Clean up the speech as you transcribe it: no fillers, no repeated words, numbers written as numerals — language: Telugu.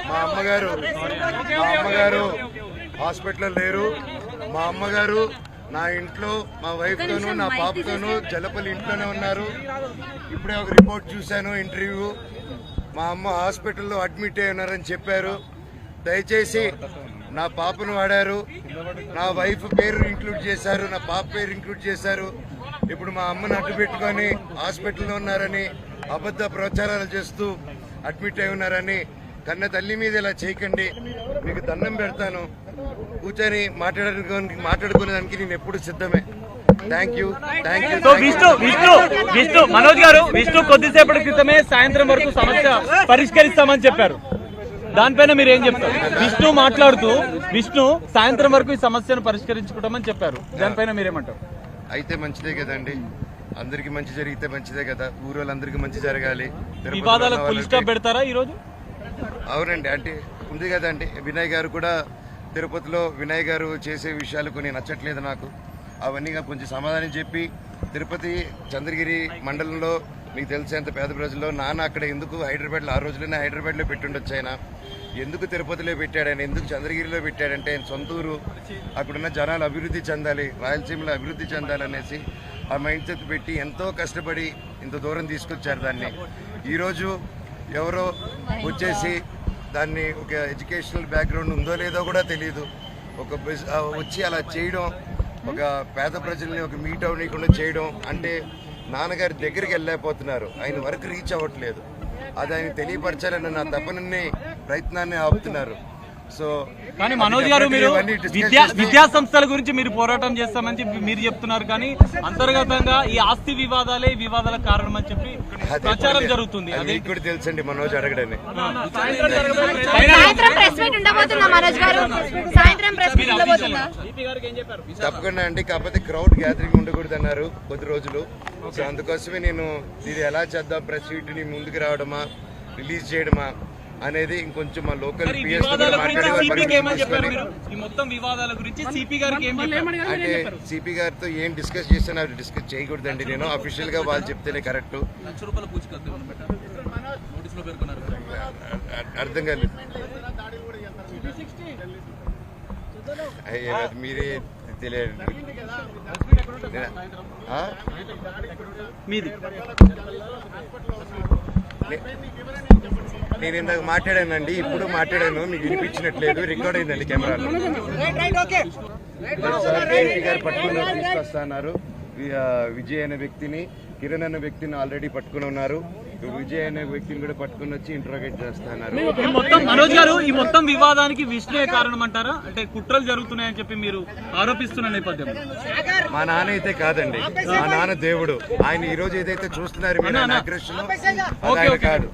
మా అమ్మగారు హాస్పిటల్లో లేరు. మా అమ్మగారు నా ఇంట్లో మా వైఫ్తోనూ నా పాపతోనూ జలపల్లి ఇంట్లోనే ఉన్నారు. ఇప్పుడే ఒక రిపోర్ట్ చూశాను, ఇంటర్వ్యూ. మా అమ్మ హాస్పిటల్లో అడ్మిట్ అయి ఉన్నారని చెప్పారు. దయచేసి నా పాపను వాడారు, నా వైఫ్ పేరు ఇంక్లూడ్ చేశారు, నా పాప పేరు ఇంక్లూడ్ చేశారు. ఇప్పుడు మా అమ్మను అడ్డు పెట్టుకొని హాస్పిటల్లో ఉన్నారని అబద్ధ ప్రచారాలు చేస్తూ అడ్మిట్ అయి ఉన్నారని కన్న తల్లి మీద ఇలా చేయకండి. మీకు దండం పెడతాను. కూర్చొని మాట్లాడుకునేదానికి నేను ఎప్పుడు సిద్ధమే. Thank you. విష్ణు మనోజ్ గారు, విష్ణు కొద్దిసేపటి క్రితమే సాయంత్రం వరకు సమస్య పరిష్కరిస్తామని చెప్పారు. దానిపైన మీరు ఏం చెప్తారు? విష్ణు మాట్లాడుతూ సాయంత్రం వరకు ఈ సమస్యను పరిష్కరించుకుంటామని చెప్పారు. దానిపైన మీరేమంటారు? అయితే మంచిదే కదండి, అందరికి మంచి జరిగితే మంచిదే కదా. ఊరోళ్ళందరికీ మంచి జరగాలి. వివాదాలకు ఫుల్ స్టాప్ పెడతారా ఈ రోజు? అవునండి, అంటే ఉంది కదండి. వినయ్ గారు కూడా తిరుపతిలో వినయ్ గారు చేసే విషయాలు కొన్ని నచ్చట్లేదు నాకు. అవన్నీ కొంచెం సమాధానం చెప్పి తిరుపతి చంద్రగిరి మండలంలో మీకు తెలిసేంత పేద ప్రజల్లో నాన్న అక్కడ ఎందుకు హైదరాబాద్లో ఆ రోజులోనే హైదరాబాద్లో పెట్టుండొచ్చు. ఆయన ఎందుకు తిరుపతిలో పెట్టాడు, ఆయన ఎందుకు చంద్రగిరిలో పెట్టాడంటే ఆయన సొంతూరు, అక్కడున్న జనాలు అభివృద్ధి చెందాలి, రాయలసీమలో అభివృద్ధి చెందాలనేసి ఆ మైండ్ సెట్ పెట్టి ఎంతో కష్టపడి ఇంత దూరం తీసుకొచ్చారు. దాన్ని ఈరోజు ఎవరో వచ్చేసి దాన్ని ఒక ఎడ్యుకేషనల్ బ్యాక్గ్రౌండ్ ఉందో లేదో కూడా తెలియదు, వచ్చి అలా చేయడం, ఒక పేద ప్రజల్ని ఒక మీట్ అవ్వకుండా చేయడం అంటే నాన్నగారి దగ్గరికి వెళ్ళలేకపోతున్నారు, ఆయన వరకు రీచ్ అవ్వట్లేదు. అది ఆయన తెలియపరచాలని నా తప్పనన్ని ప్రయత్నాన్ని ఆపుతున్నారు. సో కానీ మనోజ్ గారు, మీరు విద్యా సంస్థల గురించి మీరు పోరాటం చేస్తామని చెప్పి మీరు చెప్తున్నారు, కానీ అంతర్గతంగా ఈ ఆస్తి వివాదాలే వివాదాల కారణం అని చెప్పి ప్రచారం జరుగుతుంది. అది కూడా తెలుసండి మనోజ్ అడగడని. తప్పకుండా అండి, కాకపోతే క్రౌడ్ గ్యాదరింగ్ ఉండకూడదు అన్నారు కొద్ది రోజులు. సో అందుకోసమే నేను ఇది ఎలా చేద్దాం, ప్రెస్ మీట్ని ముందుకు రావడమా రిలీజ్ చేయడమా అనేది ఇంకొంచెం మా లోకల్ అంటే సిపి గారితో ఏం డిస్కస్ చేస్తానో అది డిస్కస్ చేయకూడదండి. నేను అఫీషియల్ గా వాళ్ళు చెప్తేనే కరెక్ట్. అర్థం కాలేదు, మీరే తెలియదు. నేను ఇందాక మాట్లాడానండి, ఇప్పుడు మాట్లాడాను, మీకు వినిపించినట్లేదు, రికార్డ్ అయిందండి కెమెరాలో. గారు పట్టుకుని తీసుకొస్తున్నారు. విజయ్ అనే వ్యక్తిని, కిరణ్ అనే వ్యక్తిని ఆల్రెడీ పట్టుకుని ఉన్నారు. విజయ్ అనే వ్యక్తిని కూడా పట్టుకుని వచ్చి ఇంట్రోగేట్ చేస్తున్నారు. మనోజ్ గారు, ఈ మొత్తం వివాదానికి విష్ణుయే కారణం అంటారా? అంటే కుట్రలు జరుగుతున్నాయని చెప్పి మీరు ఆరోపిస్తున్న నేపథ్యం. మా నాన్న అయితే కాదండి, మా నాన్న దేవుడు. ఆయన ఈ రోజు ఏదైతే చూస్తున్నారు మీరు అగ్రెషన్ కాదు.